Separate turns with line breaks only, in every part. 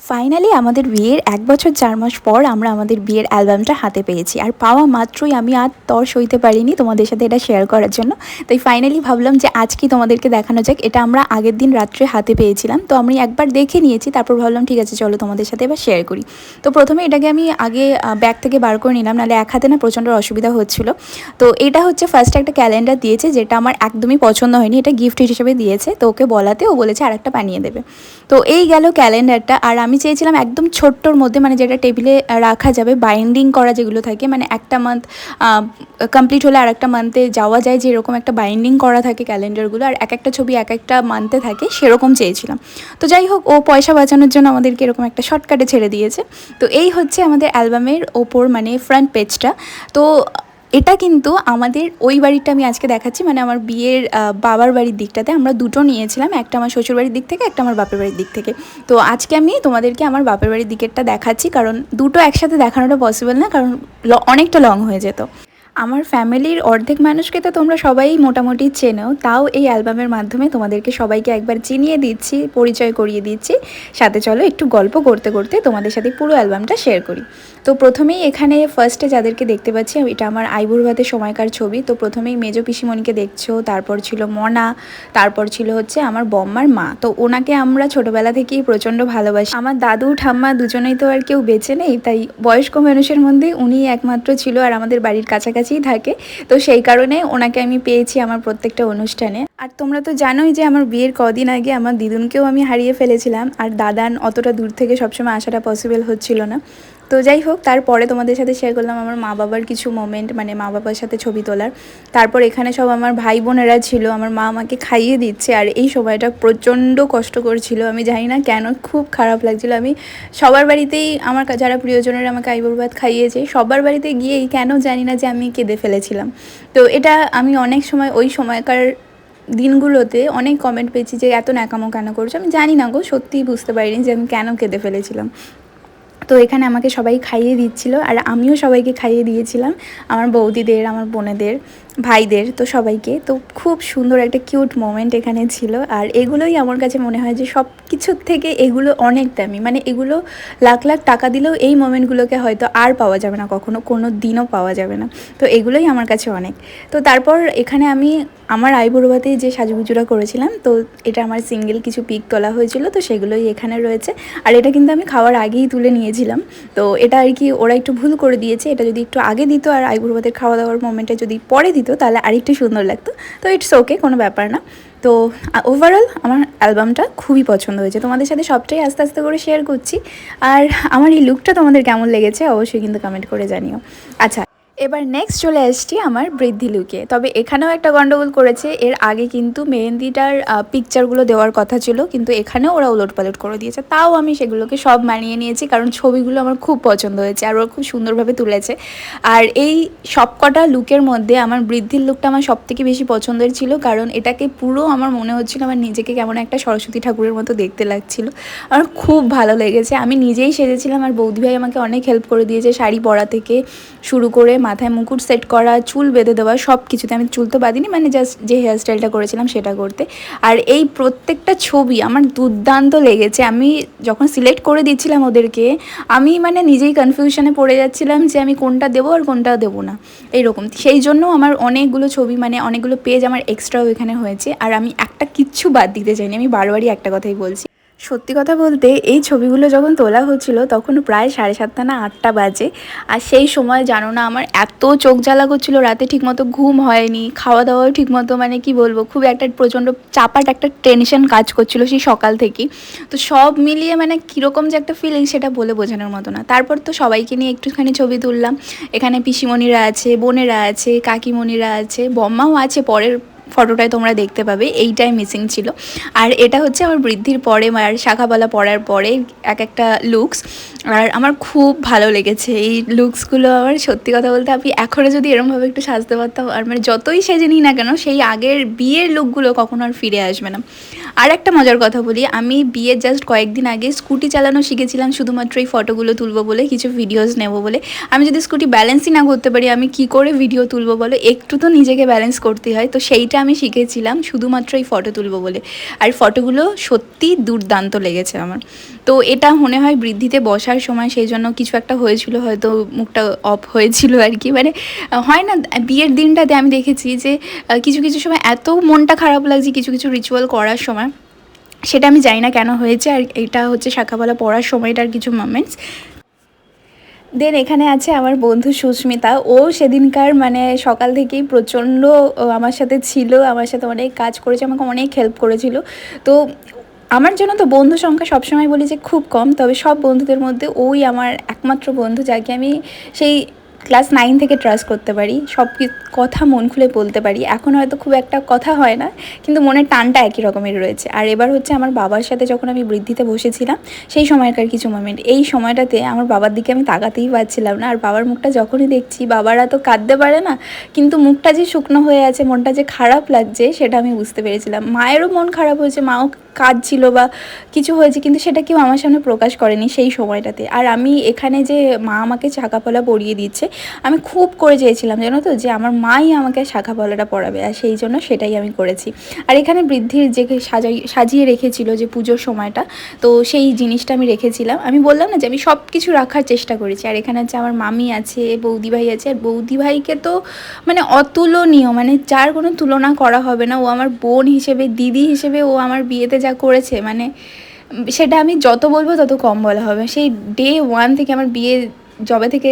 Finally আমাদের বিয়ের 1 বছর 4 মাস পর আমরা আমাদের বিয়ের অ্যালবামটা হাতে পেয়েছি। আর পাওয়া মাত্রই আমি আর তর সইতে পারিনি তোমাদের সাথে এটা শেয়ার করার জন্য। তাই ফাইনালি ভাবলাম যে আজকেই তোমাদেরকে দেখানো যাক। এটা আমরা আগের দিন রাত্রে হাতে পেয়েছিলাম, তো আমি একবার দেখে নিয়েছি, তারপর ভাবলাম ঠিক আছে চলো তোমাদের সাথে এবার শেয়ার করি। তো প্রথমে এটাকে আমি আগে ব্যাগ থেকে বার করে নিলাম, নাহলে এক হাতে না প্রচণ্ড অসুবিধা হচ্ছিলো। তো এটা হচ্ছে ফার্স্টে একটা ক্যালেন্ডার দিয়েছে, যেটা আমার একদমই পছন্দ হয়নি, এটা গিফট হিসেবে দিয়েছে। তো ওকে বলাতে ও বলেছে আরেকটা বানিয়ে দেবে। তো এই গেল ক্যালেন্ডারটা। আর আমি চেয়েছিলাম একদম ছোট্টর মধ্যে, মানে যেটা টেবিলে রাখা যাবে, বাইন্ডিং করা যেগুলো থাকে, মানে একটা মান্থ কমপ্লিট হলে আর একটা মান্থে যাওয়া যায়, যেরকম একটা বাইন্ডিং করা থাকে ক্যালেন্ডারগুলো, আর এক একটা ছবি এক একটা মান্থে থাকে, সেরকম চেয়েছিলাম। তো যাই হোক, ও পয়সা বাঁচানোর জন্য আমাদেরকে এরকম একটা শর্টকাটে ছেড়ে দিয়েছে। তো এই হচ্ছে আমাদের অ্যালবামের ওপর মানে ফ্রন্ট পেজটা। তো এটা কিন্তু আমাদের ওই বাড়িটা আমি আজকে দেখাচ্ছি, মানে আমার বিয়ের বাবার বাড়ির দিকটাতে আমরা দুটো নিয়েছিলাম, একটা আমার শ্বশুর বাড়ির দিক থেকে, একটা আমার বাপের বাড়ির দিক থেকে। তো আজকে আমি তোমাদেরকে আমার বাপের বাড়ির দিকেরটা দেখাচ্ছি, কারণ দুটো একসাথে দেখানোটা পসিবল না, কারণ অনেকটা লং হয়ে যেত। আমার ফ্যামিলির অর্ধেক মানুষকে তো তোমরা সবাই মোটামুটি চেনো, তাও এই অ্যালবামের মাধ্যমে তোমাদেরকে সবাইকে একবার চিনিয়ে দিচ্ছি, পরিচয় করিয়ে দিচ্ছি। সাথে চলো একটু গল্প করতে করতে তোমাদের সাথে পুরো অ্যালবামটা শেয়ার করি। তো প্রথমেই এখানে ফার্স্টে যাদেরকে দেখতে পাচ্ছি, এটা আমার আইবুড় ভাতের সময়কার ছবি। তো প্রথমেই মেজো পিসিমণিকে দেখছো, তারপর ছিল মনা, তারপর ছিল হচ্ছে আমার বম্মার মা। তো ওনাকে আমরা ছোটোবেলা থেকেই প্রচণ্ড ভালোবাসি। আমার দাদু ঠাম্মা দুজনেই তো আর কেউ বেঁচে নেই, তাই বয়স্ক মানুষের মধ্যে উনি একমাত্র ছিল, আর আমাদের বাড়ির কাছাকাছিই থাকে। তো সেই কারণে ওনাকে আমি পেয়েছি আমার প্রত্যেকটা অনুষ্ঠানে। আর তোমরা তো জানোই যে আমার বিয়ের কদিন আগে আমার দিদুনকেও আমি হারিয়ে ফেলেছিলাম, আর দাদান অতটা দূর থেকে সবসময় আসাটা পসিবল হচ্ছিল না। তো যাই হোক, তারপরে তোমাদের সাথে শেয়ার করলাম আমার মা বাবার কিছু মোমেন্ট, মানে মা বাবার সাথে ছবি তোলার। তারপর এখানে সব আমার ভাই বোনেরা ছিল, আমার মা আমাকে খাইয়ে দিচ্ছে, আর এই সময়টা প্রচণ্ড কষ্টকর ছিল। আমি জানি না কেন, খুব খারাপ লাগছিল। আমি সবার বাড়িতেই আমার যারা প্রিয়জনেরা আমাকে আইবুড় ভাত খাইয়েছে, সবার বাড়িতে গিয়েই কেন জানি না যে আমি কেঁদে ফেলেছিলাম। তো এটা আমি অনেক সময় ওই সময়কার দিনগুলোতে অনেক কমেন্ট পেয়েছি যে এত ন্যাকামো কেন করছো। আমি জানি না গো, সত্যিই বুঝতে পারিনি যে আমি কেন কেঁদে ফেলেছিলাম। তো এখানে আমাকে সবাই খাইয়ে দিচ্ছিল, আর আমিও সবাইকে খাইয়ে দিয়েছিলাম, আমার বৌদিদের, আমার বোনেদের, ভাইদের, তো সবাইকে। তো খুব সুন্দর একটা কিউট মোমেন্ট এখানে ছিল। আর এগুলোই আমার কাছে মনে হয় যে সব কিছুর থেকে এগুলো অনেক দামি, মানে এগুলো লাখ লাখ টাকা দিলেও এই মোমেন্টগুলোকে হয়তো আর পাওয়া যাবে না, কখনো কোনো দিনও পাওয়া যাবে না। তো এগুলোই আমার কাছে অনেক। তো তারপর এখানে আমি আমার আইবুড়ো ভাতে যে সাজুগুজুরা করেছিলাম, তো এটা আমার সিঙ্গেল কিছু পিক তোলা হয়েছিল, তো সেগুলোই এখানে রয়েছে। আর এটা কিন্তু আমি খাওয়ার আগেই তুলে নিয়েছিলাম। তো এটা আর কি ওরা একটু ভুল করে দিয়েছে, এটা যদি একটু আগে দিত আর আইবুড়ো ভাতের খাওয়া দাওয়ার মোমেন্টে যদি পরে দিত তাহলে আরেকটু সুন্দর লাগতো। তো ইটস ওকে, কোনো ব্যাপার না। তো ওভারঅল আমার অ্যালবামটা খুবই পছন্দ হয়েছে, তোমাদের সাথে সবটাই আস্তে আস্তে করে শেয়ার করছি। আর আমার এই লুকটা তোমাদের কেমন লেগেছে অবশ্যই কিন্তু কমেন্ট করে জানিও। আচ্ছা, এবার নেক্সট চলে আসছি আমার বৃদ্ধি লুকে। তবে এখানেও একটা গন্ডগোল করেছে, এর আগে কিন্তু মেহেন্দিটার পিকচারগুলো দেওয়ার কথা ছিল, কিন্তু এখানেও ওরা উলটপালট করে দিয়েছে। তাও আমি সেগুলোকে সব মানিয়ে নিয়েছি, কারণ ছবিগুলো আমার খুব পছন্দ হয়েছে, আর ওরা খুব সুন্দরভাবে তুলেছে। আর এই সবকটা লুকের মধ্যে আমার বৃদ্ধির লুকটা আমার সবথেকে বেশি পছন্দের ছিল, কারণ এটাকে পুরো আমার মনে হচ্ছিল আমার নিজেকে কেমন একটা সরস্বতী ঠাকুরের মতো দেখতে লাগছিল। আমার খুব ভালো লেগেছে। আমি নিজেই সেজেছিলাম, আর বৌদি ভাই আমাকে অনেক হেল্প করে দিয়েছে, শাড়ি পরা থেকে শুরু করে মাথায় মুকুট সেট করা, চুল বেঁধে দেওয়া, সব কিছুতে। আমি চুল তো বাঁধিনি, মানে জাস্ট যে হেয়ারস্টাইলটা করেছিলাম সেটা করতে। আর এই প্রত্যেকটা ছবি আমার দুর্দান্ত লেগেছে। আমি যখন সিলেক্ট করে দিচ্ছিলাম ওদেরকে, আমি মানে নিজেই কনফিউশনে পড়ে যাচ্ছিলাম যে আমি কোনটা দেবো আর কোনটা দেবো না, এইরকম। সেই জন্য আমার অনেকগুলো ছবি, মানে অনেকগুলো পেজ আমার এক্সট্রাও এখানে হয়েছে, আর আমি একটা কিচ্ছু বাদ দিতে চাইনি। আমি বারবারই একটা কথাই বলছি, সত্যি কথা বলতে এই ছবিগুলো যখন তোলা হচ্ছিল তখন প্রায় 7:30 না 8টা বাজে। আর সেই সময় জানো না, আমার এত চোখ জ্বালা করছিলো, রাতে ঠিকমতো ঘুম হয়নি, খাওয়া দাওয়াও ঠিকমতো, মানে কি বলবো, খুব একটা প্রচণ্ড চাপাট একটা টেনশন কাজ করছিল সেই সকাল থেকেই। তো সব মিলিয়ে মানে কীরকম যে একটা ফিলিং সেটা বলে বোঝানোর মতো না। তারপর তো সবাইকে নিয়ে একটুখানি ছবি তুললাম। এখানে পিসিমণিরা আছে, বোনেরা আছে, কাকিমণিরা আছে, বম্মাও আছে, পরের ফটোটায় তোমরা দেখতে পাবে, এইটাই মিসিং ছিল। আর এটা হচ্ছে আমার বৃদ্ধির পরে, মায়ের শাখাবালা পরার পরে এক একটা লুকস। আর আমার খুব ভালো লেগেছে এই লুকসগুলো। আমার সত্যি কথা বলতে আমি এখনও যদি এরমভাবে একটু সাজতে পারতাম, আর মানে যতই সেজে নিই না কেন, সেই আগের বিয়ের লুকগুলো কখনো আর ফিরে আসবে না। আর একটা মজার কথা বলি, আমি বিয়ের জাস্ট কয়েকদিন আগে স্কুটি চালানো শিখেছিলাম, শুধুমাত্র এই ফটোগুলো তুলবো বলে, কিছু ভিডিওস নেব বলে। আমি যদি স্কুটি ব্যালেন্সই না করতে পারি, আমি কি করে ভিডিও তুলবো বলো? একটু তো নিজেকে ব্যালেন্স করতে হয়। তো সেইটা আমি শিখেছিলাম শুধুমাত্র এই ফটো তুলবো বলে। আর ফটোগুলো সত্যি দুর্দান্ত লেগেছে আমার। তো এটা মনে হয় বৃদ্ধিতে বসার সময় সেই জন্য কিছু একটা হয়েছিল, হয়তো মুখটা অফ হয়েছিল আর কি। মানে হয় না বিয়ের দিনটাতে আমি দেখেছি যে কিছু কিছু সময় এত মনটা খারাপ লাগছে কিছু কিছু রিচুয়াল করার সময়, সেটা আমি জানি না কেন হয়েছে। আর এটা হচ্ছে শাখাবালা পড়ার সময়টার কিছু মোমেন্টস। দেন এখানে আছে আমার বন্ধু সুস্মিতা। ও সেদিনকার মানে সকাল থেকেই প্রচণ্ড আমার সাথে ছিল, আমার সাথে অনেক কাজ করেছে, আমাকে অনেক হেল্প করেছিল। তো আমার জন্য তো বন্ধু সংখ্যা সবসময় বলি যে খুব কম, তবে সব বন্ধুদের মধ্যে ওই আমার একমাত্র বন্ধু যাকে আমি সেই ক্লাস 9 থেকে ট্রাস্ট করতে পারি, সব কথা মন খুলে বলতে পারি। এখন হয়তো খুব একটা কথা হয় না, কিন্তু মনের টানটা একই রকমের রয়েছে। আর এবার হচ্ছে আমার বাবার সাথে যখন আমি বৃদ্ধিতে বসেছিলাম সেই সময়কার কিছু মোমেন্ট। এই সময়টাতে আমার বাবার দিকে আমি তাকাতেই পারছিলাম না, আর বাবার মুখটা যখনই দেখছি, বাবারা তো কাঁদতে পারে না, কিন্তু মুখটা যে শুকনো হয়ে আছে, মনটা যে খারাপ লাগছে সেটা আমি বুঝতে পেরেছিলাম। মায়েরও মন খারাপ হয়েছে, মাও কাঁদছিল বা কিছু হয়েছে, কিন্তু সেটা কেউ আমার সামনে প্রকাশ করেনি সেই সময়টাতে। আর আমি এখানে যে মা আমাকে শাঁখাপলা পরিয়ে দিচ্ছে, আমি খুব করে চেয়েছিলাম জানো তো যে আমার মাই আমাকে শাঁখাপলাটা পরাবে, আর সেই জন্য সেটাই আমি করেছি। আর এখানে বৃদ্ধির যে সাজিয়ে রেখেছিল যে পুজোর সময়টা, তো সেই জিনিসটা আমি রেখেছিলাম। আমি বললাম না যে আমি সব কিছু রাখার চেষ্টা করেছি। আর এখানে হচ্ছে আমার মামি আছে, বৌদি ভাই আছে। আর বৌদি ভাইকে তো মানে অতুলনীয়, মানে যার কোনো তুলনা করা হবে না। ও আমার বোন হিসেবে, দিদি হিসেবে ও আমার বিয়েতে যা করেছে, মানে সেটা আমি যত বলবো তত কম বলা হবে। সেই ডে 1 থেকে আমার বিয়ে যবে থেকে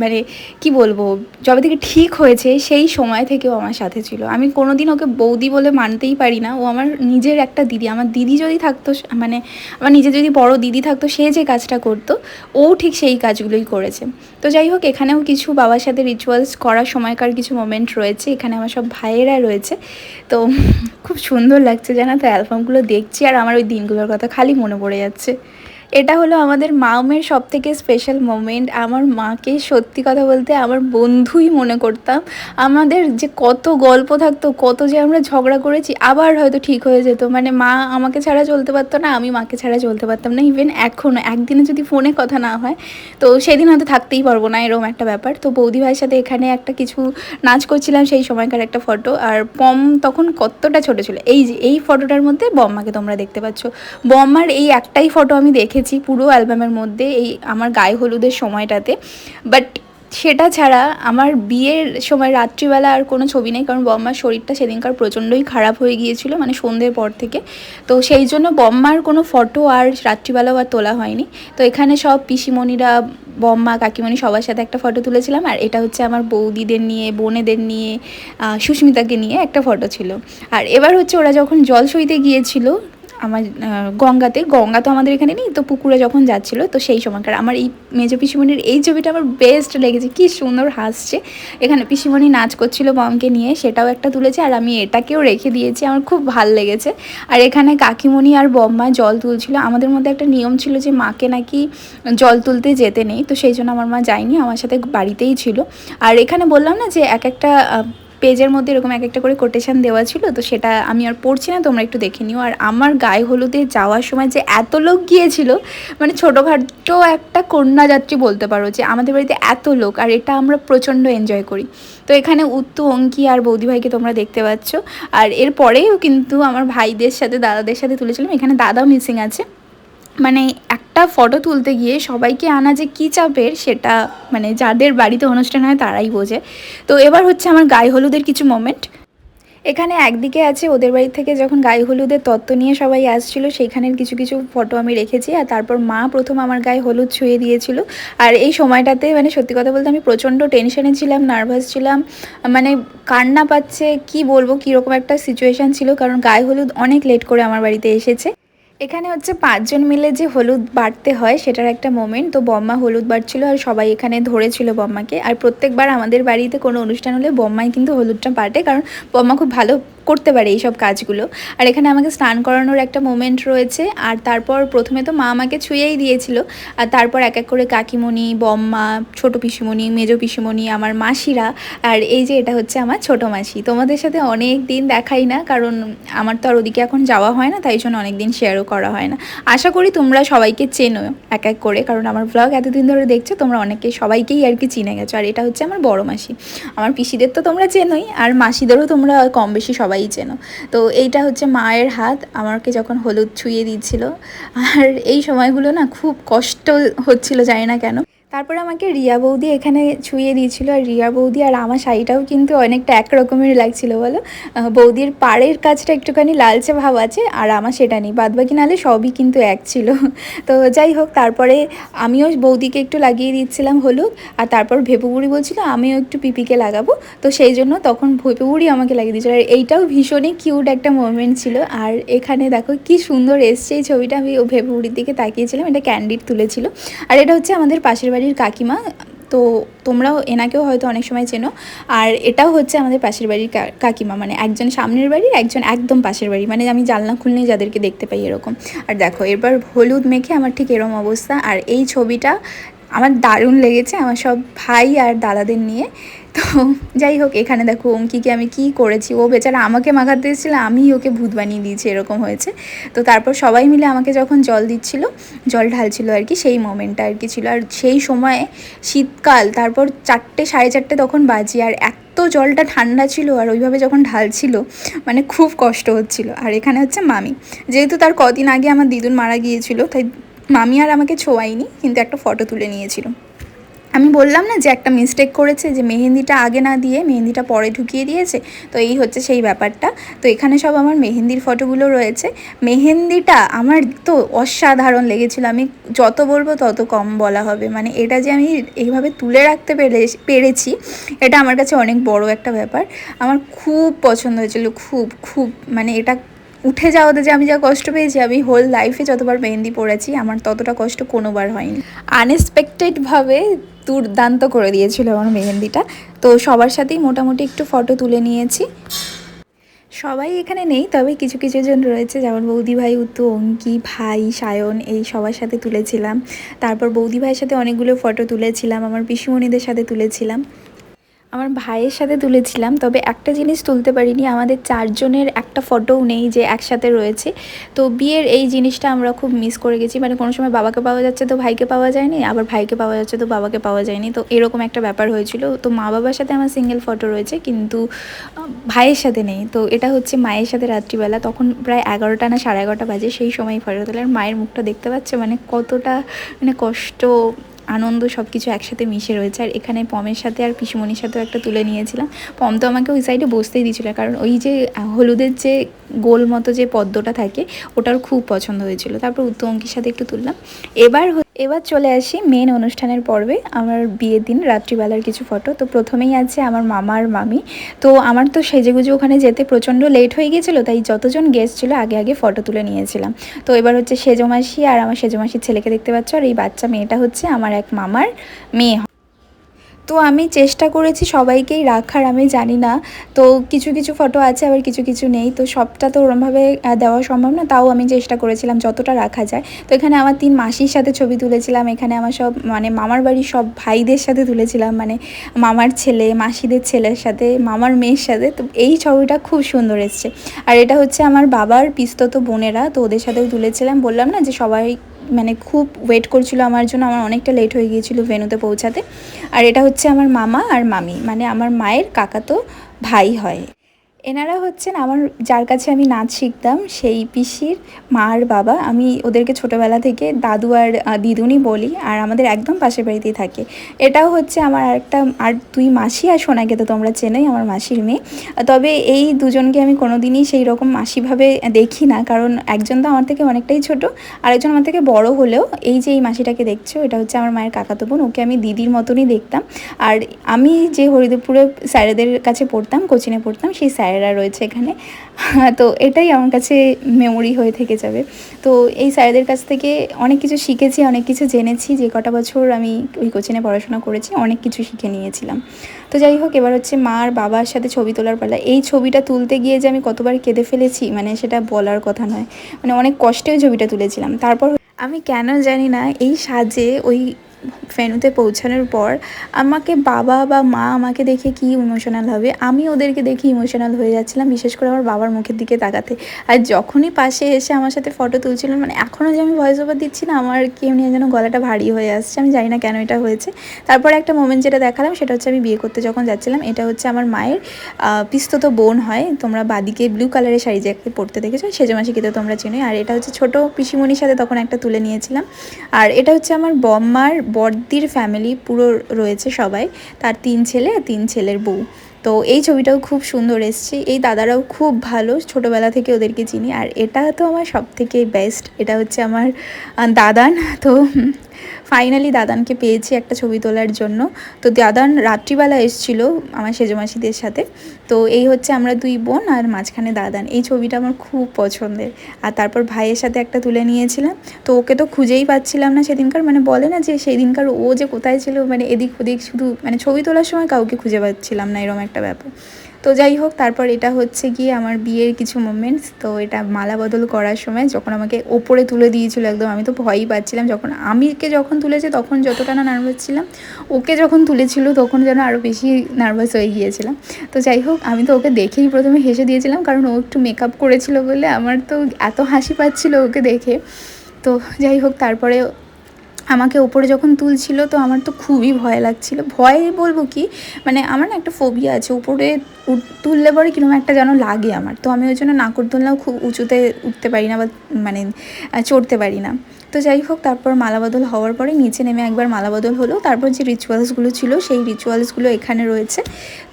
মানে কি বলবো, যবে থেকে ঠিক হয়েছে সেই সময় থেকেও আমার সাথে ছিল। আমি কোনো দিন ওকে বৌদি বলে মানতেই পারি না, ও আমার নিজের একটা দিদি। আমার দিদি যদি থাকতো, মানে আমার নিজের যদি বড় দিদি থাকতো, সে যে কাজটা করতো ও ঠিক সেই কাজগুলোই করেছে। তো যাই হোক, এখানেও কিছু বাবার সাথে রিচুয়ালস করার সময়কার কিছু মোমেন্ট রয়েছে। এখানে আমার সব ভাইয়েরা রয়েছে, তো খুব সুন্দর লাগছে জানো তো অ্যালবামগুলো দেখছি, আর আমার ওই দিনগুলোর কথা খালি মনে পড়ে যাচ্ছে। এটা হলো আমাদের মামের সব থেকে স্পেশাল মোমেন্ট। আমার মাকে সত্যি কথা বলতে আমার বন্ধুই মনে করতাম। আমাদের যে কত গল্প থাকতো, কত যে আমরা ঝগড়া করেছি, আবার হয়তো ঠিক হয়ে যেত। মানে মা আমাকে ছাড়া চলতে পারতো না, আমি মাকে ছাড়া চলতে পারতাম না। ইভেন এখনও একদিনে যদি ফোনে কথা না হয়, তো সেদিন হয়তো থাকতেই পারবো না, এরকম একটা ব্যাপার। তো বৌদি ভাইয়ের সাথে এখানে একটা কিছু নাচ করছিলাম, সেই সময়কার একটা ফটো। আর পম তখন কতটা ছোটো ছিল। এই যে এই ফটোটার মধ্যে বম্মাকে তোমরা দেখতে পাচ্ছ। বম্মার এই একটাই ফটো আমি দেখেছি পুরো অ্যালবামের মধ্যে, এই আমার গায়ে হলুদের সময়টাতে। বাট সেটা ছাড়া আমার বিয়ের সময় রাত্রিবেলা আর কোনো ছবি নেই, কারণ বম্মার শরীরটা সেদিনকার প্রচণ্ডই খারাপ হয়ে গিয়েছিল, মানে সন্ধ্যের পর থেকে। তো সেই জন্য বম্মার কোনো ফটো আর রাত্রিবেলাও আর তোলা হয়নি। তো এখানে সব পিসিমণিরা, বম্মা, কাকিমণি সবার সাথে একটা ফটো তুলেছিলাম। আর এটা হচ্ছে আমার বৌদিদের নিয়ে, বোনেদের নিয়ে, সুস্মিতাকে নিয়ে একটা ফটো ছিল। আর এবার হচ্ছে ওরা যখন জল সইতে গিয়েছিল আমার গঙ্গা তো আমাদের এখানে নেই, তো পুকুরে যখন যাচ্ছিলো, তো সেই সময়কার আমার এই মেজো পিসিমণির এই ছবিটা আমার বেস্ট লেগেছে। কি সুন্দর হাসছে। এখানে পিসিমণি নাচ করছিল বমকে নিয়ে, সেটাও একটা তুলেছে। আর আমি এটাকেও রেখে দিয়েছি, আমার খুব ভাল লেগেছে। আর এখানে কাকিমণি আর বম্মা জল তুলছিল। আমাদের মধ্যে একটা নিয়ম ছিল যে মাকে নাকি জল তুলতে যেতে নেই, তো সেই জন্য আমার মা যায়নি, আমার সাথে বাড়িতেই ছিল। আর এখানে বললাম না যে এক একটা পেজের মধ্যে এরকম এক একটা করে কোটেশন দেওয়া ছিল, তো সেটা আমি আর পড়ছি না, তোমরা একটু দেখে নিও। আর আমার গায়ে হলুদে যাওয়ার সময় যে এত লোক গিয়েছিল, মানে ছোটোখাটো একটা কন্যাযাত্রী বলতে পারো, যে আমাদের বাড়িতে এত লোক, আর এটা আমরা প্রচণ্ড এনজয় করি। তো এখানে উত্তু, অঙ্কি আর বৌদি ভাইকে তোমরা দেখতে পাচ্ছ। আর এরপরেও কিন্তু আমার ভাইদের সাথে, দাদাদের সাথে তুলেছিলাম। এখানে দাদাও মিসিং আছে। মানে একটা ফটো তুলতে গিয়ে সবাইকে আনা যে কী চাপের, সেটা মানে যাদের বাড়িতে অনুষ্ঠান হয় তারাই বোঝে। তো এবার হচ্ছে আমার গায়ে হলুদের কিছু মোমেন্ট। এখানে একদিকে আছে ওদের বাড়ি থেকে যখন গায়ে হলুদের তত্ত্ব নিয়ে সবাই আসছিল, সেইখানের কিছু কিছু ফটো আমি রেখেছি। আর তারপর মা প্রথম আমার গায়ে হলুদ ছুঁয়ে দিয়েছিল। আর এই সময়টাতে মানে সত্যি কথা বলতে আমি প্রচণ্ড টেনশনে ছিলাম, নার্ভাস ছিলাম, মানে কান্না পাচ্ছে, কি বলবো, কীরকম একটা সিচুয়েশান ছিল, কারণ গায়ে হলুদ অনেক লেট করে আমার বাড়িতে এসেছে। এখানে হচ্ছে 5 জন মিলে যে হলুদ বাটতে হয় সেটার একটা মোমেন্ট। তো বম্মা হলুদ বাটছিল, আর সবাই এখানে ধরেছিল বম্মাকে। আর প্রত্যেকবার আমাদের বাড়িতে কোনো অনুষ্ঠান হলে বম্মাই কিন্তু হলুদটা বাটে, কারণ বম্মা খুব ভালো করতে পারে এইসব কাজগুলো। আর এখানে আমাকে স্নান করানোর একটা মোমেন্ট রয়েছে। আর তারপর প্রথমে তো মা আমাকে ছুঁয়েই দিয়েছিল, আর তারপর এক এক করে কাকিমণি, বম্মা, ছোটো পিসিমণি, মেজো পিসিমণি, আমার মাসিরা। আর এই যে এটা হচ্ছে আমার ছোটো মাসি। তোমাদের সাথে অনেক দিন দেখাই না, কারণ আমার তো আর ওদিকে এখন যাওয়া হয় না, তাই জন্য অনেক দিন শেয়ারও করা হয় না। আশা করি তোমরা সবাইকে চেনো এক এক করে, কারণ আমার ব্লগ এতদিন ধরে দেখছো, তোমরা অনেকে সবাইকেই আর কি চিনে গেছো। আর এটা হচ্ছে আমার বড় মাসি। আমার পিসিদের তো তোমরা চেনোই, আর মাসিদেরও তোমরা কম বেশি সবাই সবাই চেনো। তো এইটা হচ্ছে মায়ের হাত আমাকে যখন হলুদ ছুঁয়ে দিচ্ছিল। আর এই সময়গুলো না খুব কষ্ট হচ্ছিল, জানি না কেন। তারপরে আমাকে রিয়া বৌদি এখানে ছুঁয়ে দিয়েছিল, আর রিয়া বৌদি আর আমার শাড়িটাও কিন্তু অনেকটা একরকমেরই লাগছিল বলো। বৌদির পাড়ের কাজটা একটুখানি লালচে ভাব আছে, আর আমার সেটা নেই, বাদবাকি নাহলে সবই কিন্তু এক ছিল। তো যাই হোক, তারপরে আমিও বৌদিকে একটু লাগিয়ে দিচ্ছিলাম হলুদ, আর তারপর ভেপু বুড়ি বলছিল আমিও একটু পিপিকে লাগাবো, তো সেই জন্য তখন ভেপু বুড়ি আমাকে লাগিয়ে দিয়েছিল। আর এইটাও ভীষণই কিউট একটা মোমেন্ট ছিল। আর এখানে দেখো কি সুন্দর এসছে এই ছবিটা, আমি ও ভেপু বুড়ির দিকে তাকিয়েছিলাম, এটা ক্যান্ডিড তুলেছিল। আর এটা হচ্ছে আমাদের পাশের বাড়ির কাকিমা, তো তোমরাও এনাকেও হয়তো অনেক সময় চেনো। আর এটাও হচ্ছে আমাদের পাশের বাড়ির কাকিমা, মানে একজন সামনের বাড়ির, একজন একদম পাশের বাড়ি, মানে আমি জানলা খুললেই যাদেরকে দেখতে পাই এরকম। আর দেখো এবার হলুদ মেখে আমার ঠিক এরকম অবস্থা। আর এই ছবিটা আমার দারুণ লেগেছে আমার সব ভাই আর দাদাদের নিয়ে। তো যাই হোক, এখানে দেখো অঙ্কিকে আমি কি করেছি, ও বেচারা আমাকে মাখাতে এসেছিলো, আমি ওকে ভূত বানিয়ে দিয়েছি, এরকম হয়েছে। তো তারপর সবাই মিলে আমাকে যখন জল দিচ্ছিল, জল ঢালছিল আর কি, সেই মোমেন্টটা আর কি ছিল। আর সেই সময়ে শীতকাল, তারপর 4টে 4:30 তখন বাজি, আর এত জলটা ঠান্ডা ছিল, আর ওইভাবে যখন ঢালছিল মানে খুব কষ্ট হচ্ছিল। আর এখানে হচ্ছে মামি, যেহেতু তার কদিন আগে আমার দিদুন মারা গিয়েছিল, তাই মামি আর আমাকে ছোঁয়ায়নি, কিন্তু একটা ফটো তুলে নিয়েছিল। আমি বললাম না যে একটা মিস্টেক করেছে, যে মেহেন্দিটা আগে না দিয়ে মেহেন্দিটা পরে ঢুকিয়ে দিয়েছে, তো এই হচ্ছে সেই ব্যাপারটা। তো এখানে সব আমার মেহেন্দির ফটোগুলো রয়েছে। মেহেন্দিটা আমার তো অসাধারণ লেগেছিলো, আমি যত বলবো তত কম বলা হবে। মানে এটা যে আমি এইভাবে তুলে রাখতে পেরেছি, এটা আমার কাছে অনেক বড় একটা ব্যাপার। আমার খুব পছন্দ হয়েছিল, খুব খুব, মানে এটা উঠে যাওয়াতে যে আমি যা কষ্ট পেয়েছি, আমি হোল লাইফে যতবার মেহেন্দি পড়েছি আমার ততটা কষ্ট কোনোবার হয়নি। আনএক্সপেক্টেডভাবে দুর্দান্ত করে দিয়েছিল আমার মেহেন্দিটা। তো সবার সাথেই মোটামুটি একটু ফটো তুলে নিয়েছি। সবাই এখানে নেই, তবে কিছু কিছু জন রয়েছে, যেমন বৌদি ভাই, উত্তু, অঙ্কি, ভাই, সায়ন, এই সবার সাথে তুলেছিলাম। তারপর বৌদি ভাইয়ের সাথে অনেকগুলো ফটো তুলেছিলাম, আমার পিসিমণিদের সাথে তুলেছিলাম, আমার ভাইয়ের সাথে তুলেছিলাম। তবে একটা জিনিস তুলতে পারিনি, আমাদের 4 জনের একটা ফটোও নেই যে একসাথে রয়েছে। তো বিয়ের এই জিনিসটা আমরা খুব মিস করে গেছি, মানে কোনো সময় বাবাকে পাওয়া যাচ্ছে তো ভাইকে পাওয়া যায়নি, আবার ভাইকে পাওয়া যাচ্ছে তো বাবাকে পাওয়া যায়নি, তো এরকম একটা ব্যাপার হয়েছিল। তো মা বাবার সাথে আমার সিঙ্গেল ফটো রয়েছে, কিন্তু ভাইয়ের সাথে নেই। তো এটা হচ্ছে মায়ের সাথে রাত্রিবেলা, তখন প্রায় 11টা না 11:30 বাজে, সেই সময় ফটো তোলার। মায়ের মুখটা দেখতে পাচ্ছে, মানে কতটা মানে কষ্ট আনন্দ সব কিছু একসাথে মিশে রয়েছে। আর এখানে পমের সাথে আর পিসুমণির সাথেও একটা তুলে নিয়েছিলাম। পম তো আমাকে ওই সাইডে বসতেই দিয়েছিল, কারণ ওই যে হলুদের যে গোল মতো যে পদ্মটা থাকে ওটার খুব পছন্দ হয়েছিল। তারপর উত্তম অঙ্কির সাথে একটু তুললাম। এবার চলে আসি মেন অনুষ্ঠানের পর্বে, আমার বিয়ের দিন রাত্রিবেলার কিছু ফটো। তো প্রথমেই আছে আমার মামা আর মামি। তো আমার তো সেজেগুজে ওখানে যেতে প্রচণ্ড লেট হয়ে গিয়েছিলো, তাই যতজন গেস্ট ছিল আগে আগে ফটো তুলে নিয়েছিলাম। তো এবার হচ্ছে সেজো মাসি আর আমার সেজো মাসির ছেলেকে দেখতে পাচ্ছ, আর এই বাচ্চা মেয়েটা হচ্ছে আমার এক মামার মেয়ে। তো আমি চেষ্টা করেছি সবাইকেই রাখার, আমি জানি না, তো কিছু কিছু ফটো আছে আবার কিছু কিছু নেই, তো সবটা তো ওরমভাবে দেওয়া সম্ভব না, তাও আমি চেষ্টা করেছিলাম যতটা রাখা যায়। তো এখানে আমার 3 মাসির সাথে ছবি তুলেছিলাম, এখানে আমার সব মানে মামার বাড়ির সব ভাইদের সাথে তুলেছিলাম, মানে মামার ছেলে, মাসিদের ছেলের সাথে, মামার মেয়ের সাথে। তো এই ছবিটা খুব সুন্দর এসছে। আর এটা হচ্ছে আমার বাবার পিস্তত বোনেরা, তো ওদের সাথেও তুলেছিলাম। বললাম না যে সবাই মানে খুব ওয়েট করছিল আমার জন্য, আমার অনেকটা লেট হয়ে গিয়েছিল ভেন্যুতে পৌঁছাতে। আর এটা হচ্ছে আমার মামা আর মামি, মানে আমার মায়ের কাকাতো ভাই হয়। এনারা হচ্ছেন আমার, যার কাছে আমি নাচ শিখতাম, সেই পিসির মা আর বাবা। আমি ওদেরকে ছোটোবেলা থেকে দাদু আর দিদুনি বলি, আর আমাদের একদম পাশের বাড়িতেই থাকে। এটাও হচ্ছে আমার আর 2 মাসি, আর সোনাকে তো তোমরা চেনোই, আমার মাসির মেয়ে। তবে এই দুজনকে আমি কোনোদিনই সেই রকম মাসিভাবে দেখি না, কারণ একজন তো আমার থেকে অনেকটাই ছোট, আরেকজন আমার থেকে বড় হলেও এই যে এই মাসিটাকে দেখছো, এটা হচ্ছে আমার মায়ের কাকাতো বোন, ওকে আমি দিদির মতনই দেখতাম। আর আমি যে হরিদেবপুরে স্যারেদের কাছে পড়তাম, কোচিনে পড়তাম, সেই স্যারেরা রয়েছে এখানে। তো এটাই আমার কাছে মেমোরি হয়ে থেকে যাবে। তো এই স্যারেদের কাছ থেকে অনেক কিছু শিখেছি, অনেক কিছু জেনেছি, যে কটা বছর আমি ওই কোচিনে পড়াশোনা করেছি অনেক কিছু শিখে নিয়েছিলাম। তো যাই হোক, এবার হচ্ছে মা আর বাবার সাথে ছবি তোলার পালা। এই ছবিটা তুলতে গিয়ে যে আমি কতবার কেঁদে ফেলেছি, মানে সেটা বলার কথা নয়, মানে অনেক কষ্টে ওই ছবিটা তুলেছিলাম। তারপর আমি কেন জানি না এই সাজে ওই ভেন্যুতে পৌঁছানোর পর আমাকে বাবা বা মা আমাকে দেখে কি ইমোশনাল হবে, আমি ওদেরকে দেখে ইমোশনাল হয়ে যাচ্ছিলাম, বিশেষ করে আমার বাবার মুখের দিকে তাকাতে। আর যখনই পাশে এসে আমার সাথে ফটো তুলছিল, মানে এখনও যে আমি ভয়েস ওভার দিচ্ছি না, আমার কেউ নিয়ে যেন গলাটা ভারী হয়ে আসছে, আমি জানি না কেন এটা হয়েছে। তারপর একটা মোমেন্ট যেটা দেখালাম সেটা হচ্ছে আমি বিয়ে করতে যখন যাচ্ছিলাম, এটা হচ্ছে আমার মায়ের পিস্তত বোন হয়, তোমরা বাদিকে ব্লু কালারের শাড়ি যাকে পরতে দেখেছো সেজমাসিকে তো তোমরা চিনো। আর এটা হচ্ছে ছোটো পিসিমণির সাথে তখন একটা তুলে নিয়েছিলাম। আর এটা হচ্ছে আমার বম্মার বড়দির ফ্যামিলি পুরো রয়েছে সবাই, তার 3 ছেলে 3 ছেলের বউ। তো এই ছবিটাও খুব সুন্দর এসছে, এই দাদারাও খুব ভালো, ছোটোবেলা থেকে ওদেরকে চিনি। আর এটা তো আমার সব থেকে বেস্ট, এটা হচ্ছে আমার দাদান। তো ফাইনালি দাদানকে পেয়েছি একটা ছবি তোলার জন্য। তো দাদান রাত্রিবেলা এসেছিলো আমার সেজমাসিদের সাথে। তো এই হচ্ছে আমরা 2 বোন আর মাঝখানে দাদান, এই ছবিটা আমার খুব পছন্দের। আর তারপর ভাইয়ের সাথে একটা তুলে নিয়েছিলাম। তো ওকে তো খুঁজেই পাচ্ছিলাম না সেদিনকার, মানে বলে না যে সেই দিনকার ও যে কোথায় ছিল, মানে এদিক ওদিক শুধু, মানে ছবি তোলার সময় কাউকে খুঁজে পাচ্ছিলাম না, এরকম একটা ব্যাপার। তো যাই হোক, তারপর এটা হচ্ছে গিয়ে আমার বিয়ের কিছু মোমেন্টস। তো এটা মালা বদল করার সময় যখন আমাকে ওপরে তুলে দিয়েছিল একদম, আমি তো ভয়ই পাচ্ছিলাম। যখন তুলেছে তখন যতটা না নার্ভাস ছিলাম, ওকে যখন তুলেছিল তখন যেন আরও বেশি নার্ভাস হয়ে গিয়েছিলাম। তো যাই হোক, আমি তো ওকে দেখেই প্রথমে হেসে দিয়েছিলাম, কারণ ও একটু মেকআপ করেছিল বলে আমার তো এত হাসি পাচ্ছিল ওকে দেখে। তো যাই হোক, তারপরে আমাকে ওপরে যখন তুলছিল তো আমার তো খুবই ভয় লাগছিল। ভয় বলবো কি, মানে আমার না একটা ফোবিয়া আছে, উপরে তুললে পরে কিরকম একটা যেন লাগে আমার। তো আমি ওই জন্য নাগরদোলনাও খুব উঁচুতে উঠতে পারি না, বা মানে চড়তে পারি না। তো যাই হোক, তারপর মালাবদল হওয়ার পরে নিচে নেমে একবার মালাবদল হলো। তারপর যে রিচুয়ালসগুলো ছিল সেই রিচুয়ালসগুলো এখানে রয়েছে।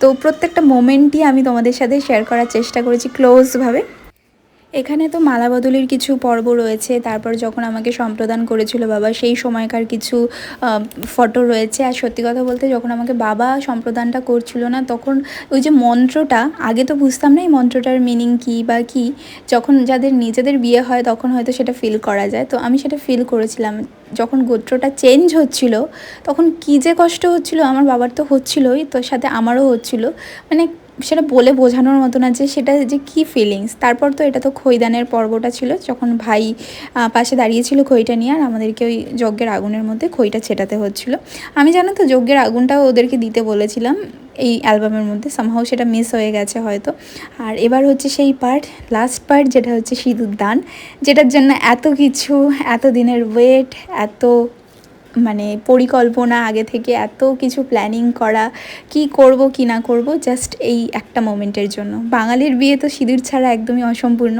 তো প্রত্যেকটা মোমেন্টই আমি তোমাদের সাথে শেয়ার করার চেষ্টা করেছি ক্লোজভাবে। এখানে তো মালা বদলের কিছু পর্ব রয়েছে, তারপর যখন আমাকে সম্প্রদান করেছিল বাবা সেই সময়কার কিছু ফটো রয়েছে। আর সত্যি কথা বলতে, যখন আমাকে বাবা সম্প্রদানটা করছিল না, তখন ওই যে মন্ত্রটা, আগে তো বুঝতাম না এই মন্ত্রটার মিনিং কী বা কী, যখন যাদের নিজেদের বিয়ে হয় তখন হয়তো সেটা ফিল করা যায়। তো আমি সেটা ফিল করেছিলাম যখন গোত্রটা চেঞ্জ হচ্ছিল, তখন কী যে কষ্ট হচ্ছিল, আমার বাবার তো হচ্ছিলোই, তো সাথে আমারও হচ্ছিল। মানে সেটা বলে বোঝানোর মতো না যে সেটা যে কী ফিলিংস। তারপর তো এটা তো খৈদানের পর্বটা ছিল, যখন ভাই পাশে দাঁড়িয়েছিল খইটা নিয়ে, আর আমাদেরকে ওই যজ্ঞের আগুনের মধ্যে খইটা ছেটাতে হচ্ছিল। আমি জানো তো যজ্ঞের আগুনটাও ওদেরকে দিতে বলেছিলাম এই অ্যালবামের মধ্যে, সামহাও সেটা মিস হয়ে গেছে হয়তো। আর এবার হচ্ছে সেই পার্ট, লাস্ট পার্ট, যেটা হচ্ছে সিঁদুর দান, যেটার জন্য এত কিছু, এত দিনের ওয়েট, এত মানে পরিকল্পনা, আগে থেকে এত কিছু প্ল্যানিং করা, কি করব কি না করব, জাস্ট এই একটা মোমেন্টের জন্য। বাঙালির বিয়ে তো সিঁদুর ছাড়া একদমই অসম্পূর্ণ।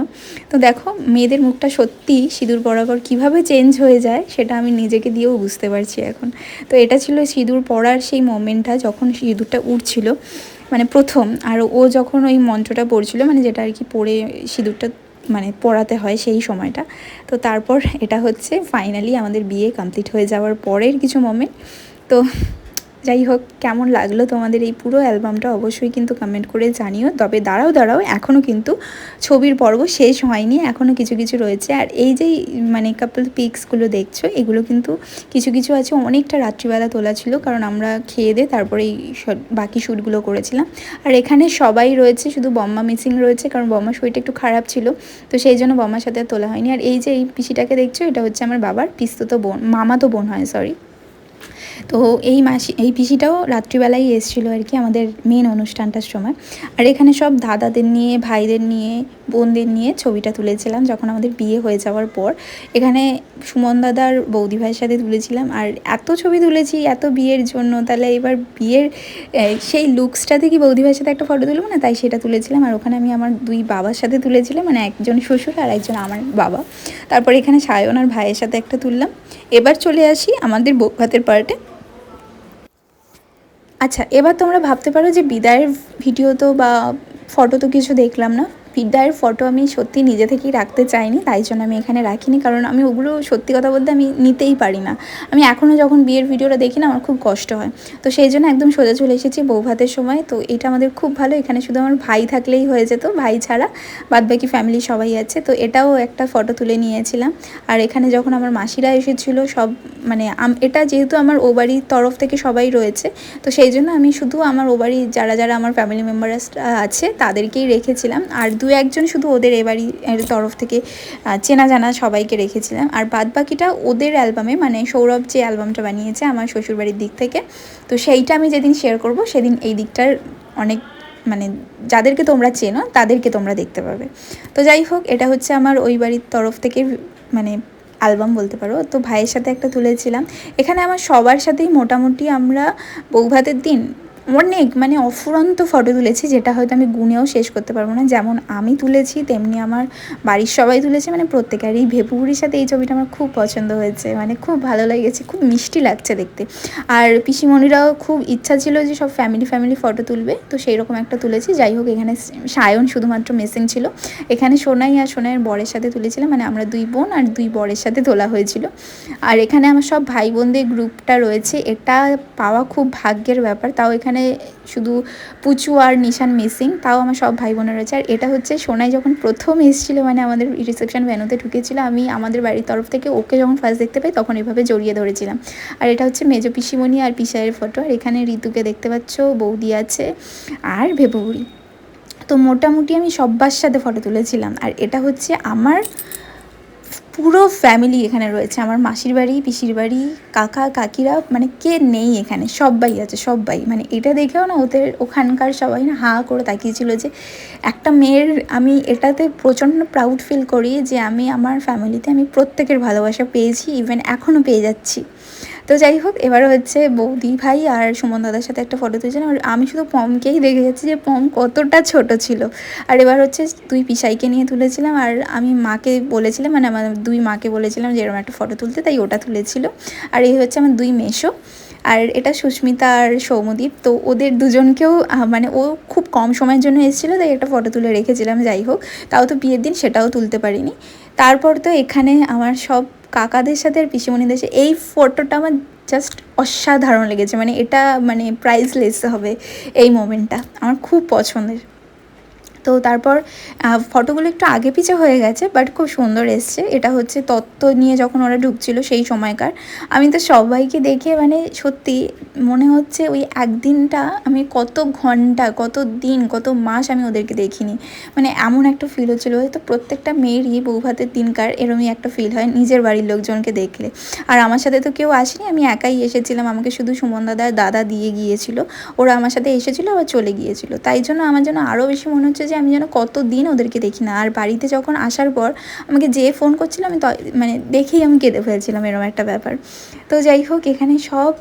তো দেখো মেয়েদের মুখটা সত্যি সিঁদুর পরার পর কীভাবে চেঞ্জ হয়ে যায়, সেটা আমি নিজেকে দিয়েও বুঝতে পারছি এখন। তো এটা ছিল সিঁদুর পরার সেই মোমেন্টটা, যখন সিঁদুরটা উঠছিল মানে প্রথম, আর ও যখন ওই মন্ত্রটা পড়ছিল, মানে যেটা আর কি পড়ে সিঁদুরটা মানে পড়াতে হয় সেই সময়টা। তো তারপর এটা হচ্ছে ফাইনালি আমাদের বিয়ে কমপ্লিট হয়ে যাওয়ার পরের কিছু মোমেন্ট। তো যাই হোক, কেমন লাগলো তোমাদের এই পুরো অ্যালবামটা অবশ্যই কিন্তু কমেন্ট করে জানিও। তবে দাঁড়াও এখনও কিন্তু ছবির পর্ব শেষ হয়নি, এখনও কিছু কিছু রয়েছে। আর এই যে মানে কাপল পিক্সগুলো দেখছো, এগুলো কিন্তু কিছু কিছু আছে অনেকটা রাত্রিবেলা তোলা ছিল, কারণ আমরা খেয়ে দিয়ে তারপরে এই বাকি শ্যুটগুলো করেছিলাম। আর এখানে সবাই রয়েছে, শুধু বম্মা মিসিং রয়েছে, কারণ বম্মার শরীরটা একটু খারাপ ছিল, তো সেই জন্য বম্মার সাথে আর তোলা হয়নি। আর এই যে এই পিসিটাকে দেখছো, এটা হচ্ছে আমার বাবার পিস্তুতো বোন, মামাতো বোন হয়, সরি। তো এই পিসিটাও রাত্রিবেলাই এসেছিলো আর কি আমাদের মেন অনুষ্ঠানটার সময়। আর এখানে সব দাদাদের নিয়ে, ভাইদের নিয়ে, বোনদের নিয়ে ছবিটা তুলেছিলাম যখন আমাদের বিয়ে হয়ে যাওয়ার পর। এখানে সুমন দাদার বৌদি ভাইয়ের সাথে তুলেছিলাম। আর এত ছবি তুলেছি এত বিয়ের জন্য, তাহলে এবার বিয়ের সেই লুকসটাতে কি বৌদি ভাইয়ের সাথে একটা ফটো তুলবো না, তাই সেটা তুলেছিলাম। আর ওখানে আমি আমার 2 বাবার সাথে তুলেছিলাম, মানে একজন শ্বশুর আর একজন আমার বাবা। তারপর এখানে সায়ন আর ভাইয়ের সাথে একটা তুললাম। এবার চলে আসি আমাদের বউ ভাতের পার্টে। আচ্ছা, এবার তোমরা ভাবতে পারো যে বিদায়ের ভিডিও তো বা ফটো তো কিছু দেখলাম না। বিদায়ের ফটো আমি সত্যি নিজে থেকেই রাখতে চাইনি, তাই জন্য আমি এখানে রাখিনি, কারণ আমি ওগুলো সত্যি কথা বলতে আমি নিতেই পারি না। আমি এখনও যখন বিয়ের ভিডিওটা দেখি না, আমার খুব কষ্ট হয়। তো সেই জন্য একদম সোজা চলে এসেছি বউ ভাতের সময়। তো এটা আমাদের খুব ভালো, এখানে শুধু আমার ভাই থাকলেই হয়ে যেত, ভাই ছাড়া বাদবাকি ফ্যামিলি সবাই আছে। তো এটাও একটা ফটো তুলে নিয়েছিলাম। আর এখানে যখন আমার মাসিরা এসেছিলো সব, মানে এটা যেহেতু আমার ও বাড়ির তরফ থেকে সবাই রয়েছে, তো সেই জন্য আমি শুধু আমার ও বাড়ির যারা যারা আমার ফ্যামিলি মেম্বারস আছে তাদেরকেই রেখেছিলাম। আর দু একজন শুধু ওদের এর তরফ থেকে চেনা জানা সবাইকে রেখেছিলাম, আর বাদ বাকিটা ওদের অ্যালবামে, মানে সৌরভ যে অ্যালবামটা বানিয়েছে আমার শ্বশুরবাড়ির দিক থেকে, তো সেইটা আমি যেদিন শেয়ার করব সেদিন এই দিকটার অনেক মানে যাদেরকে তোমরা চেনো তাদেরকে তোমরা দেখতে পাবে। তো যাই হোক, এটা হচ্ছে আমার ওই বাড়ির তরফ থেকে মানে অ্যালবাম বলতে পারো। তো ভাইয়ের সাথে একটা তুলেছিলাম। এখানে আমার সবার সাথেই মোটামুটি আমরা বৌভাতের দিন অনেক মানে অফুরন্ত ফটো তুলেছি, যেটা হয়তো আমি গুনেও শেষ করতে পারবো না। যেমন আমি তুলেছি তেমনি আমার বাড়ির সবাই তুলেছে, মানে প্রত্যেকে। আর এই ভেপুপুরির সাথে এই ছবিটা আমার খুব পছন্দ হয়েছে, মানে খুব ভালো লেগেছে, খুব মিষ্টি লাগছে দেখতে। আর পিসিমণিরাও খুব ইচ্ছা ছিল যে সব ফ্যামিলি ফটো তুলবে, তো সেই রকম একটা তুলেছি। যাই হোক, এখানে সায়ন শুধুমাত্র মিসিং ছিল। এখানে সোনাই আর সোনাইয়ের বরের সাথে তুলেছিলাম, মানে আমরা দুই বোন আর দুই বরের সাথে তোলা হয়েছিল। আর এখানে আমার সব ভাই বোনদের গ্রুপটা রয়েছে, এটা পাওয়া খুব ভাগ্যের ব্যাপার। তাও এখানে শুধু পুচু আর নিশান মিসিং, তাও আমার সব ভাই বোনের রয়েছে। আর এটা হচ্ছে সোনাই যখন প্রথম এসেছিলো, মানে আমাদের রিসেপশন ভ্যানুতে ঢুকেছিল, আমি আমাদের বাড়ির তরফ থেকে ওকে যখন ফার্স্ট দেখতে পাই তখন এভাবে জড়িয়ে ধরেছিলাম। আর এটা হচ্ছে মেজো পিসিমণি আর পিসাইয়ের ফটো। আর এখানে ঋতুকে দেখতে পাচ্ছ, বৌদি আছে আর ভেপুরি। তো মোটামুটি আমি সব্বার সাথে ফটো তুলেছিলাম। আর এটা হচ্ছে আমার পুরো ফ্যামিলি এখানে রয়েছে, আমার মাসির বাড়ি, পিসির বাড়ি, কাকা কাকিরা, মানে কে নেই এখানে, সবাই আছে, সবাই। মানে এটা দেখেও না ওদের ওখানকার সবাই না হা করে তাকিয়েছিল যে একটা মেয়ের, আমি এটাতে প্রচণ্ড প্রাউড ফিল করি যে আমি আমার ফ্যামিলিতে আমি প্রত্যেকের ভালোবাসা পেয়েছি, ইভেন এখনও পেয়ে যাচ্ছি। তো যাই হোক, এবার হচ্ছে বৌদি ভাই আর সুমন দাদার সাথে একটা ফটো তুলেছিলাম। আর আমি শুধু পমকেই দেখে যাচ্ছি যে পম কতটা ছোট ছিল। আর এবার হচ্ছে দুই পিসাইকে নিয়ে তুলেছিলাম। আর আমি মাকে বলেছিলাম, মানে আমার দুই মাকে বলেছিলাম যে এরকম একটা ফটো তুলতে, তাই ওটা তুলেছিল। আর এই হচ্ছে আমার দুই মেসো। আর এটা সুস্মিতা আর সৌমদীপ। তো ওদের দুজনকেও মানে ও খুব কম সময়ের জন্য এসেছিলো, তাই একটা ফটো তুলে রেখেছিলাম। যাই হোক, তাও তো বিয়ের দিন সেটাও তুলতে পারিনি। তারপর তো এখানে আমার সব কাকাদের সাথে আর পিসিমণিদের সাথে এই ফটোটা আমার জাস্ট অসাধারণ লেগেছে, মানে এটা মানে প্রাইসলেস হবে এই মোমেন্টটা, আমার খুব পছন্দের। তো তারপর ফটোগুলো একটু আগে পিছে হয়ে গেছে, বাট খুব সুন্দর এসছে। এটা হচ্ছে তত্ত্ব নিয়ে যখন ওরা ঢুকছিল সেই সময়কার। আমি তো সবাইকে দেখে মানে সত্যি মনে হচ্ছে ওই একদিনটা আমি কত ঘন্টা, কত দিন, কত মাস আমি ওদেরকে দেখিনি, মানে এমন একটা ফিল হচ্ছিলো। হয়তো প্রত্যেকটা মেয়েরই বৌভাতের দিনকার এরমই একটা ফিল হয় নিজের বাড়ির লোকজনকে দেখলে। আর আমার সাথে তো কেউ আসেনি, আমি একাই এসেছিলাম, আমাকে শুধু সুমন দাদা দিয়ে গিয়েছিল। ওরা আমার সাথে এসেছিলো আবার চলে গিয়েছিলো, তাই জন্য আমার জন্য আরও বেশি মনে হচ্ছে যে আমি যেন কতদিন ওদেরকে দেখি না। আর বাড়িতে যখন আসার পর আমাকে যে ফোন করছিল, আমি মানে দেখেই আমি কেঁদে ফেলেছিলাম, এরকম একটা ব্যাপার। তো যাই হোক, এখানে সব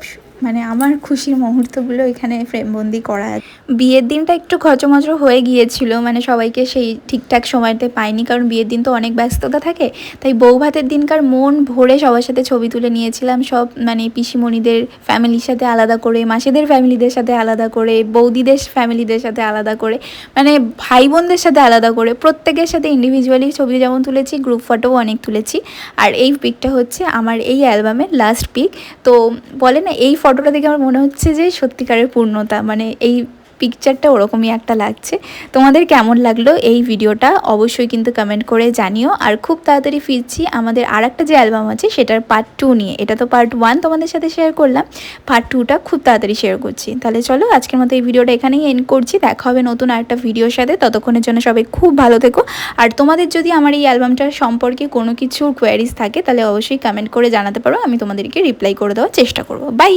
মানে আমার খুশির মুহূর্তগুলো এখানে ফ্রেমবন্দি করা আছে। বিয়ের দিনটা একটু খচমচর হয়ে গিয়েছিল, মানে সবাইকে সেই ঠিকঠাক সময়তে পাইনি, কারণ বিয়ের দিন তো অনেক ব্যস্ততা থাকে। তাই বৌভাতের দিনকার মন ভরে সবার সাথে ছবি তুলে নিয়েছিলাম, সব মানে পিসিমণিদের ফ্যামিলির সাথে আলাদা করে, মাসিদের ফ্যামিলিদের সাথে আলাদা করে, বৌদিদের ফ্যামিলিদের সাথে আলাদা করে, মানে ভাই বোনদের সাথে আলাদা করে, প্রত্যেকের সাথে ইন্ডিভিজুয়ালি ছবি যেমন তুলেছি, গ্রুপ ফটোও অনেক তুলেছি। আর এই পিকটা হচ্ছে আমার এই অ্যালবামের লাস্ট পিক। তো বলে না, এই ফটোটা দেখে আমার মনে হচ্ছে যে সত্যিকারের পূর্ণতা, মানে এই পিকচারটা ওরকমই একটা লাগছে। তোমাদের কেমন লাগলো এই ভিডিওটা অবশ্যই কিন্তু কমেন্ট করে জানিও। আর খুব তাড়াতাড়ি ফিরছি আমাদের আর একটা যে অ্যালবাম আছে সেটার পার্ট 2 নিয়ে। এটা তো পার্ট 1 তোমাদের সাথে শেয়ার করলাম, পার্ট 2টা খুব তাড়াতাড়ি শেয়ার করছি। তাহলে চলো, আজকের মতো এই ভিডিওটা এখানেই এন্ড করছি। দেখা হবে নতুন আরেকটা ভিডিওর সাথে, ততক্ষণের জন্য সবাই খুব ভালো থেকো। আর তোমাদের যদি আমার এই অ্যালবামটার সম্পর্কে কোনো কিছু কোয়ারিজ থাকে তাহলে অবশ্যই কমেন্ট করে জানাতে পারো, আমি তোমাদেরকে রিপ্লাই করে দেওয়ার চেষ্টা করবো। বাই।